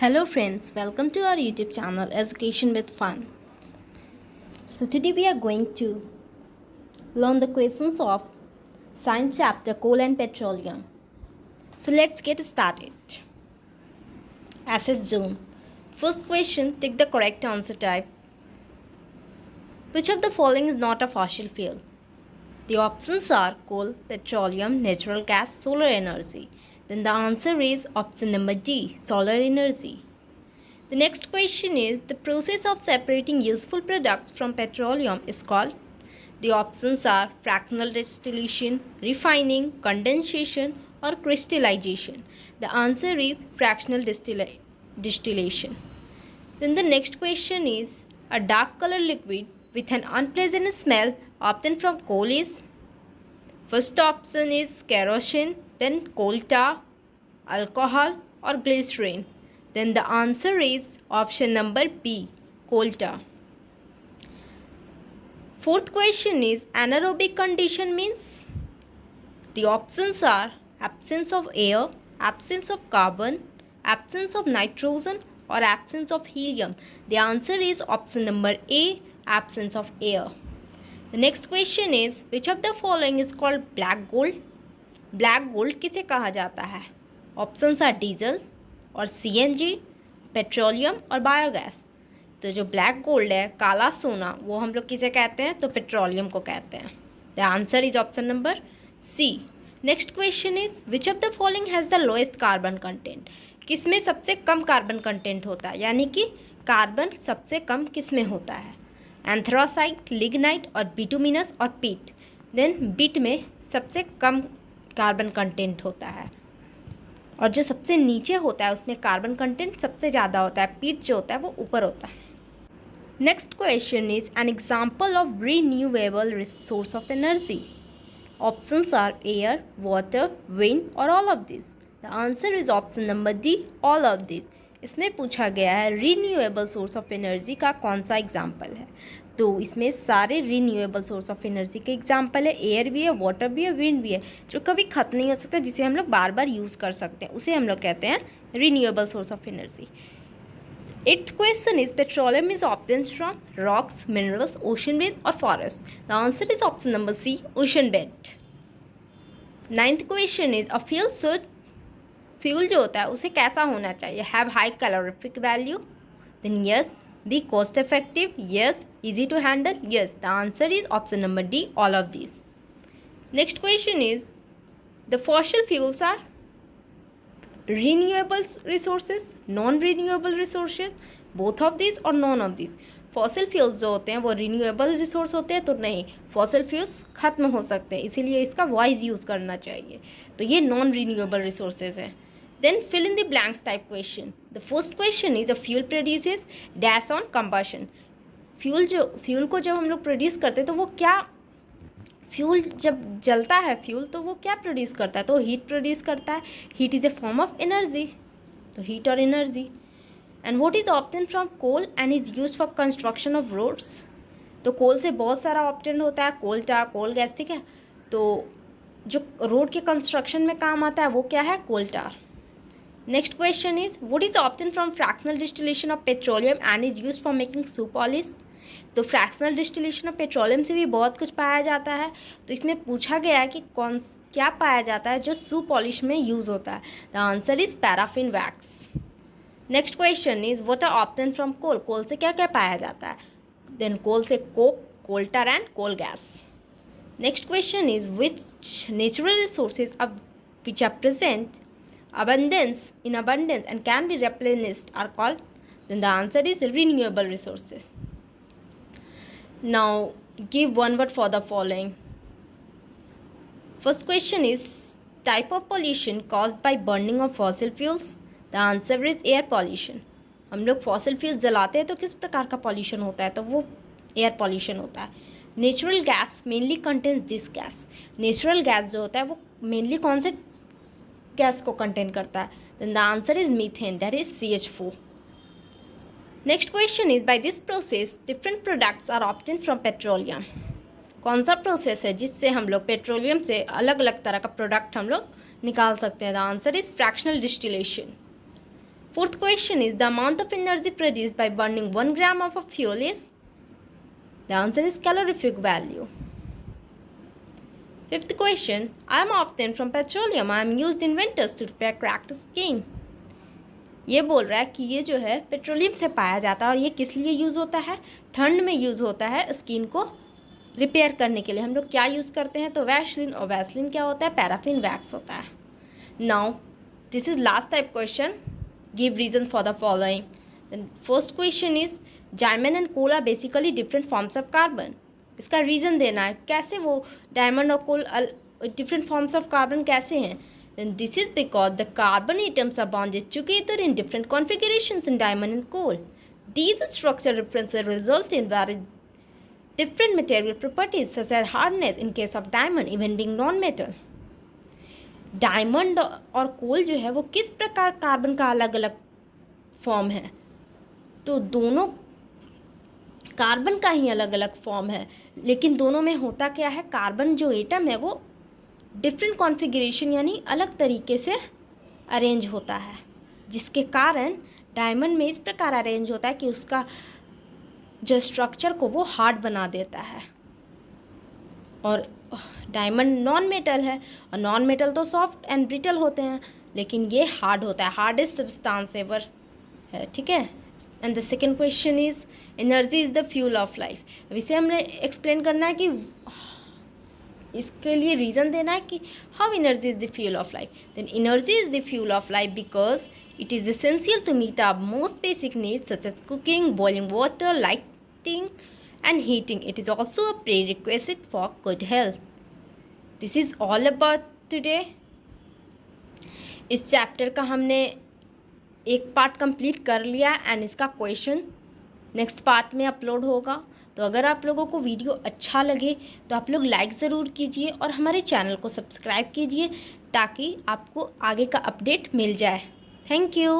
Hello friends, welcome to our YouTube channel Education with Fun. So today we are going to learn the questions of science chapter Coal and Petroleum. So let's get started. Asset zone. First question, take the correct answer type. Which of the following is not a fossil fuel? The options are coal, petroleum, natural gas, solar energy. Then the answer is option number D, solar energy. The next question is the process of separating useful products from petroleum is called. The options are fractional distillation, refining, condensation, or crystallization. The answer is fractional distillation. Then the next question is a dark color liquid with an unpleasant smell obtained from coal is. First option is kerosene, then coal tar, alcohol, or glycerin. Then the answer is option number B, coal tar. Fourth question is anaerobic condition means. The options are absence of air, absence of carbon, absence of nitrogen, or absence of helium. The answer is option number A, absence of air. The next question is which of the following is called black gold? Black gold किसे कहा जाता है? Options are diesel और CNG, petroleum और biogas. तो जो black gold है, काला सोना, वो हम लोग किसे कहते हैं? तो पेट्रोलियम को कहते हैं. The answer is option number C. Next question is which of the following has the lowest carbon content? किस में सबसे कम कार्बन कंटेंट होता है? यानी कि कार्बन सबसे कम किस में होता है? एंथ्रासाइट, लिग्नाइट और बिटुमिनस और पीट. देन बीट में सबसे कम कार्बन कंटेंट होता है और जो सबसे नीचे होता है उसमें कार्बन कंटेंट सबसे ज़्यादा होता है. पीट जो होता है वो ऊपर होता है. Next question is an example of renewable source of energy. Options are air, water, wind और all of this. The answer is option number D, all of this. इसमें पूछा गया है रीन्यूएबल सोर्स ऑफ एनर्जी का कौन सा example है. तो इसमें सारे रीन्यूएबल सोर्स ऑफ एनर्जी के एग्जाम्पल है. एयर भी है, वाटर भी है, विंड भी है, जो कभी खत्म नहीं हो सकता, जिसे हम लोग बार बार यूज़ कर सकते हैं. उसे हम लोग कहते हैं renewable source of energy. 8th question is petroleum is obtained from rocks, minerals, ocean bed और forest. The answer is option number C, ocean bed. 9th question is a fuel should, fuel जो होता है उसे कैसा होना चाहिए? Have high calorific value. Then yes. Be cost effective. Yes. easy to handle. Yes. The answer is option number D, all of these. Next question is the fossil fuels are renewable resources, non-renewable resources, both of these or none of these. Fossil fuels जो होते हैं वो renewable resource होते हैं? तो नहीं, fossil fuels खत्म हो सकते हैं, इसीलिए इसका वाइज यूज़ करना चाहिए. तो ये नॉन रिन्यूएबल रिसोर्सेज हैं. Then fill in the blanks type question. The first question is a fuel produces dash on combustion. Fuel को जब हम लोग प्रोड्यूस करते हैं तो वो क्या, फ्यूल जब जलता है फ्यूल तो वो क्या प्रोड्यूस करता है? तो हीट प्रोड्यूस करता है. Heat is a form of energy. तो हीट और energy. And what is obtain from coal and is used for construction of roads. तो कोल से बहुत सारा ऑब्टेन होता है, कोल tar, कोल गैस, ठीक है. तो जो रोड के कंस्ट्रक्शन में काम आता है वो क्या है? कोल tar. Next question is what is obtain from fractional distillation of petroleum and is used for making shoe polish. तो फ्रैक्शनल डिस्टिलेशन ऑफ पेट्रोलियम से भी बहुत कुछ पाया जाता है. तो इसमें पूछा गया है कि कौन क्या पाया जाता है जो शू पॉलिश में यूज़ होता है. The answer is paraffin wax. Next question is what are obtain from coal. Coal से क्या क्या पाया जाता है? देन कोल से coke, coal tar and coal gas. Next question is which natural resources which are present in abundance and can be replenished are called. Then the answer is renewable resources. Now give one word for the following. First question is type of pollution caused by burning of fossil fuels. The answer is air pollution. हम लोग fossil fuels जलाते हैं तो किस प्रकार का pollution होता है? तो वो एयर पॉल्यूशन होता है. Natural gas mainly contains this gas. Natural gas जो होता है वो मेनली कौन से गैस को कंटेन करता है? Then the answer is methane, that is CH4. Next question is by this process different products are obtain from petroleum. कौन सा प्रोसेस है जिससे हम लोग पेट्रोलियम से अलग अलग तरह का प्रोडक्ट हम लोग निकाल सकते हैं? The answer is fractional distillation. Fourth question is the amount of energy produced by burning 1 gram of a fuel is? The answer is calorific value. Fifth question, I am obtained from petroleum. I am used in winters to repair cracked skin. ये बोल रहा है कि ये जो है petroleum से पाया जाता है और ये किस लिए यूज़ होता है? ठंड में यूज़ होता है स्किन को रिपेयर करने के लिए। हम लोग क्या यूज़ करते हैं? तो वैसलीन, और वैसलीन क्या होता है? पैराफिन वैक्स होता है। Now this is last type question, give reason for the following. First question is diamond and coal are basically different forms of carbon. इसका रीज़न देना है, कैसे वो डायमंड और coal different forms of carbon कैसे हैं? Then this is because the carbon atoms are bonded together in different configurations in diamond and coal. These structural differences result in very different material properties such as hardness in case of diamond even being non-metal. Diamond और कोल जो है वो किस प्रकार carbon का अलग अलग form है? तो दोनों कार्बन का ही अलग अलग फॉर्म है, लेकिन दोनों में होता क्या है? कार्बन जो एटम है वो डिफरेंट कॉन्फ़िगरेशन यानी अलग तरीके से अरेंज होता है, जिसके कारण डायमंड में इस प्रकार अरेंज होता है कि उसका जो स्ट्रक्चर को वो हार्ड बना देता है। और डायमंड नॉन मेटल है, और नॉन मेटल तो सॉफ्ट एंड ब्रिटल होते हैं, लेकिन ये हार्ड होता है, हार्डेस्ट सब्सटेंस एवर है, ठीक है। And the second question is energy is the fuel of life. अब इसे हमने एक्सप्लेन करना है कि इसके लिए रीज़न देना है कि how energy is the fuel of life. Then energy is the fuel of life because it is essential to meet our most basic needs such as cooking, boiling water, lighting and heating. It is also a prerequisite for good health. This is all about today. इस chapter का हमने एक part complete कर लिया and इसका question next part में upload होगा। तो अगर आप लोगों को वीडियो अच्छा लगे तो आप लोग लाइक ज़रूर कीजिए और हमारे चैनल को सब्सक्राइब कीजिए ताकि आपको आगे का अपडेट मिल जाए। Thank you.